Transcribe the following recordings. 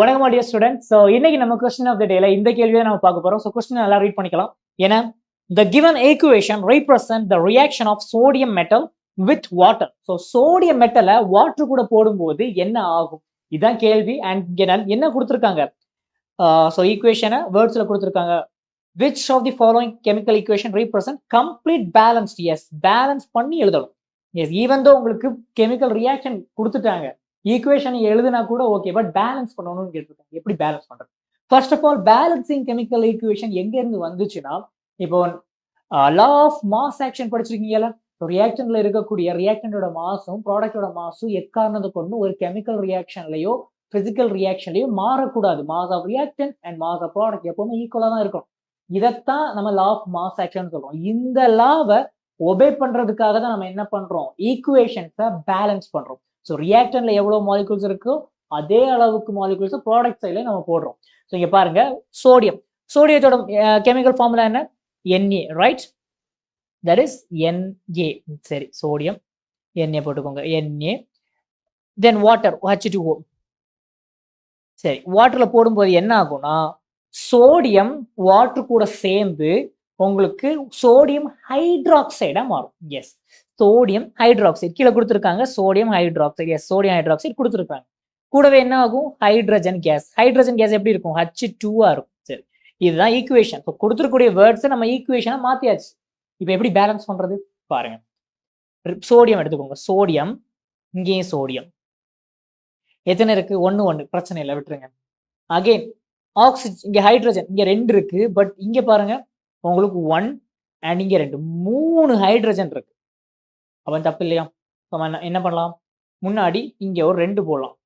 வணக்கம் dear students. So இன்னைக்கு நம்ம கொஸ்டின் ஆஃப் த டேல இந்த கேள்வியை நம்ம பார்க்க போறோம். ஸோ கொஸ்டின் நல்லா ரீட் பண்ணிக்கலாம். ஏன்னா the given equation represent the reaction of sodium metal with water. So sodium மெட்டலை வாட்டர் கூட போடும்போது என்ன ஆகும், இதுதான் கேள்வி. அண்ட் என்ன கொடுத்துருக்காங்க, ஸோ ஈக்குவேஷனை வேர்ட்ஸ்ல கொடுத்துருக்காங்க. which of the following chemical equation represent complete balanced? yes, balance பண்ணி எழுதணும். எஸ், ஈவன் தோ உங்களுக்கு கெமிக்கல் ரியாக்ஷன் கொடுத்துட்டாங்க, ஈக்குவேஷன் எழுதுனா கூட ஓகே, பட் பேலன்ஸ் பண்ணணும்னு கேட்டிருக்காங்க. எப்படி பேலன்ஸ் பண்றது? First of all, balancing chemical equation எங்க இருந்து வந்துச்சுன்னா, இப்போ லா ஆஃப் மாஸ் ஆக்ஷன் படிச்சிருக்கீங்கல்ல. ரியாக்டன்ல இருக்கக்கூடிய ரியாக்டனோட மாசும் ப்ராடக்டோட மாசும் எக்காரணத்தை கொண்டு ஒரு கெமிக்கல் ரியாக்ஷன்லயோ பிசிக்கல் ரியாக்ஷன்லயோ மாறக்கூடாது. Mass of reactant and mass of product எப்பவுமே ஈக்குவலா தான் இருக்கும். இதைத்தான் நம்ம லா ஆஃப் மாஸ் ஆக்ஷன் சொல்றோம். இந்த லாவை ஒபே பண்றதுக்காக தான் நம்ம என்ன பண்றோம், ஈக்குவேஷன்ஸை பேலன்ஸ் பண்றோம். ஸோ ரியாக்டன்ல எவ்வளவு மாலிகூல்ஸ் இருக்கோ அதே அளவுக்கு மாலிகூல்ஸ் ப்ராடக்ட் சைட்ல நம்ம போடுறோம். ஸோ இங்க பாருங்க, சோடியத்தோட கெமிக்கல் ஃபார்முலா என்ன, Na, right? That is Na. சரி, சோடியம் Na போட்டுக்கோங்க, Na. தென் வாட்டர் H2O. சரி, வாட்டர்ல போடும்போது என்ன ஆகும்னா, சோடியம் வாட்டர் கூட சேர்ந்து உங்களுக்கு சோடியம் ஹைட்ராக்சைடா மாறும். எஸ், சோடியம் ஹைட்ராக்சைடு கீழே கொடுத்துருக்காங்க. Sodium hydroxide, yes, sodium hydroxide கொடுத்துருக்காங்க. கூடவே என்ன ஆகும், ஹைட்ரஜன் கேஸ். ஹைட்ரஜன் கேஸ் எப்படி இருக்கும், H2 இருக்கும். சரி, இதுதான் ஈக்குவேஷன். கொடுத்துருக்கூடிய வேர்ட்ஸ் நம்ம ஈக்குவேஷனை மாத்தியாச்சு. இப்போ எப்படி பேலன்ஸ் பண்றது பாருங்க. சோடியம் எடுத்துக்கோங்க, சோடியம், இங்கேயும் சோடியம் எத்தனை இருக்கு, 1 பிரச்சனை இல்லை, விட்டுருங்க. அகைன் ஆக்சிஜன், இங்க ஹைட்ரஜன், இங்க 2 இருக்கு, பட் இங்க பாருங்க உங்களுக்கு 1 அண்ட் இங்க 2, 3 ஹைட்ரஜன் இருக்கு. அப்ப தப்பு இல்லையா? என்ன பண்ணலாம், முன்னாடி இங்க ஒரு 2 போடலாம்.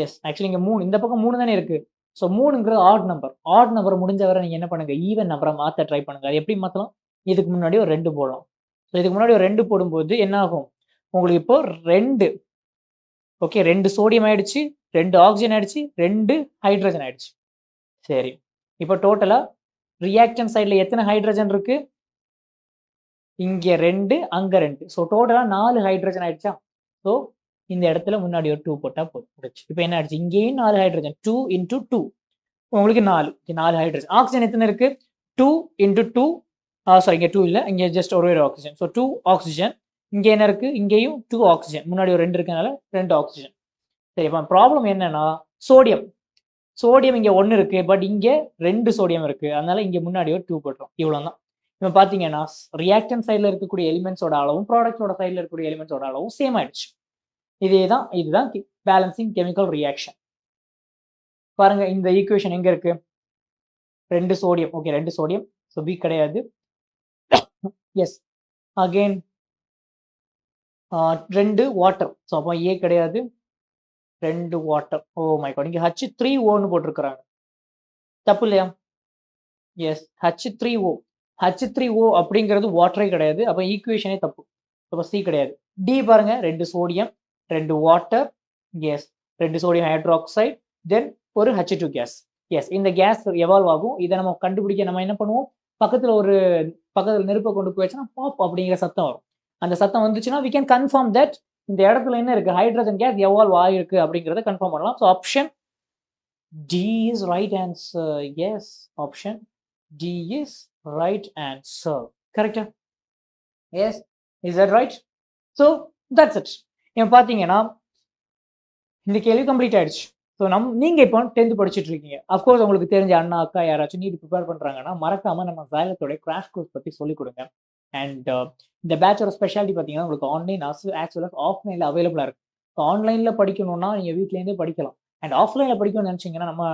எஸ், ஆக்சுவலி இங்க 3, இந்த பக்கம் 3 தானே இருக்கு. ஸோ 3ங்கிறது ஆட் நம்பர். ஆட் நம்பர் முடிஞ்ச வரை நீங்க என்ன பண்ணுங்க, ஈவன் நம்பரை மாத்த ட்ரை பண்ணுங்க. அது எப்படி மாத்தலாம், இதுக்கு முன்னாடி ஒரு 2 போடலாம். ஸோ இதுக்கு முன்னாடி ஒரு 2 போடும்போது என்ன ஆகும், உங்களுக்கு இப்போ 2, ஓகே, 2 சோடியம் ஆயிடுச்சு, 2 ஆக்சிஜன் ஆயிடுச்சு, 2 ஹைட்ரஜன் ஆயிடுச்சு. சரி, இப்போ டோட்டலா ரியாக்டன் சைட்ல எத்தனை ஹைட்ரஜன் இருக்கு, இங்க 2, அங்க 2. ஸோ டோட்டலா 4 ஹைட்ரஜன் ஆயிடுச்சா? ஸோ இந்த இடத்துல முன்னாடி ஒரு 2 போட்டா போதும். இப்போ என்ன ஆயிடுச்சு, இங்கேயும் 4 ஹைட்ரஜன், 2 into 2 உங்களுக்கு 4 ஹைட்ரஜன். ஆக்சிஜன் எத்தனை இருக்கு, 2 into 2, சாரி இங்க 2 இல்ல, இங்க ஜஸ்ட் ஒரு ஆக்சிஜன். So 2 oxygen. இங்க என்ன இருக்கு, இங்கேயும் 2 ஆக்சிஜன், முன்னாடி ஒரு 2 இருக்கனால 2 ஆக்சிஜன். சரி, இப்போ ப்ராப்ளம் என்னன்னா, சோடியம் இங்க 1 இருக்கு, பட் இங்க 2 சோடியம் இருக்கு, அதனால இங்க முன்னாடி ஒரு 2 போட்டுரும். இவ்வளவுதான். இப்போ பாத்தீங்கன்னா ரியாக்டன் சைட்ல இருக்கக்கூடிய எலிமெண்ட்ஸோட அளவும் ப்ராடக்டோட சைட்ல இருக்கக்கூடிய எலிமெண்ட்ஸோட அளவும் சேம் ஆயிடுச்சு. இதுதான் பேலன்சிங் கெமிக்கல் ரியாக்ஷன். பாருங்க, இந்த ஈக்குவேஷன் எங்க இருக்கு, 2 sodium, okay, 2 sodium, so B கிடையாது. எஸ், அகெயின் 2 வாட்டர், ஸோ அப்போ ஏ கிடையாது, 2 வாட்டர். ஓ மை காட், இங்க H3O போட்டிருக்கிறாங்க, தப்பு இல்லையா? எஸ், H3O அப்படிங்கிறது வாட்டரே கிடையாது, அப்ப ஈக்குவேஷனே தப்பு. அப்ப சி கிடையாது. டி பாருங்க, 2 sodium, 2 water, yes, 2 sodium hydroxide, then ஒரு H2 கேஸ். எஸ், இந்த கேஸ் எவால்வ் ஆகும். இதை நம்ம கண்டுபிடிக்க நம்ம என்ன பண்ணுவோம், பக்கத்துல நெருப்பை கொண்டு போயிடுச்சுன்னா பாப் அப்படிங்கிற சத்தம் வரும். அந்த சத்தம் வந்துச்சுன்னா we can confirm that இந்த இடத்துல என்ன இருக்கு, ஹைட்ரஜன் கேஸ் எவால்வ் ஆகிருக்கு அப்படிங்கிறத கன்ஃபார்ம் பண்ணலாம். So option D is right answer. Yes, option D is right answer. Correct? Yes, is that right? So that's it. இப்போ பாத்தீங்கன்னா இந்த கேள்வி கம்ப்ளீட் ஆயிடுச்சு. ஸோ நீங்க இப்போ 10th படிச்சுட்டு இருக்கீங்க. அஃப்கோர்ஸ் உங்களுக்கு தெரிஞ்ச அண்ணா அக்கா யாராச்சும் நீட் ப்ரிப்பேர் பண்றாங்கன்னா மறக்காம நம்ம சைலத்தோட கிராஷ் கோர்ஸ் பத்தி சொல்லிக் கொடுங்க. அண்ட் இந்த பேட்சோட ஸ்பெஷாலிட்டி பார்த்தீங்கன்னா உங்களுக்கு ஆன்லைன் ஆக்சுவலாக ஆஃப்லைன்ல அவைலபிளா இருக்கு. ஸோ ஆன்லைன்ல படிக்கணும்னா நீங்க வீட்ல இருந்தே படிக்கலாம். அண்ட் ஆஃப்லைன்ல படிக்கணும்னு நினைச்சீங்கன்னா நம்ம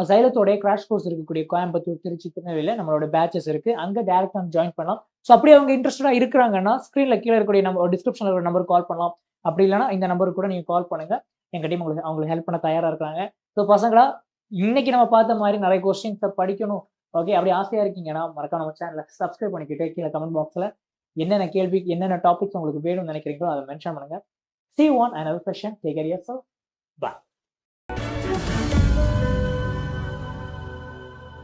சைலத்தோட கிராஷ் கோர்ஸ் இருக்கக்கூடிய கோயம்புத்தூர், திருச்சி, திருநெல்வேலியில நம்மளோட பேட்சஸ் இருக்கு, அங்க டேரக்டா ஜாயின் பண்ணலாம். ஸோ அப்படியே அவங்க இன்ட்ரெஸ்டடா இருக்கிறாங்கன்னா ஸ்கிரீன்ல கீழே இருக்கக்கூடிய நம்ம டிஸ்கிரிப்ஷன்ல இருக்கிற நம்பர் கால் பண்ணலாம். அப்படி இல்லைன்னா இந்த நம்பருக்கு கூட நீங்க கால் பண்ணுங்க, எங்க டீம் அவங்களுக்கு ஹெல்ப் பண்ண தயாரா இருக்காங்க. ஸோ பசங்களா, இன்னைக்கு நம்ம பார்த்த மாதிரி நிறைய கொஸ்டின்ஸை படிக்கணும், ஓகே, அப்படி ஆசையா இருக்கீங்கன்னா மறக்காம நம்ம சேனலை சப்ஸ்கிரைப் பண்ணிக்கிட்டு கீழே கமெண்ட் பாக்ஸ்ல என்னென்ன கேள்வி, என்னென்ன டாபிக்ஸ் உங்களுக்கு வேணும்னு நினைக்கிறீங்களோ அதை மென்ஷன் பண்ணுங்க. See you on another session. Take care of yourself. Bye.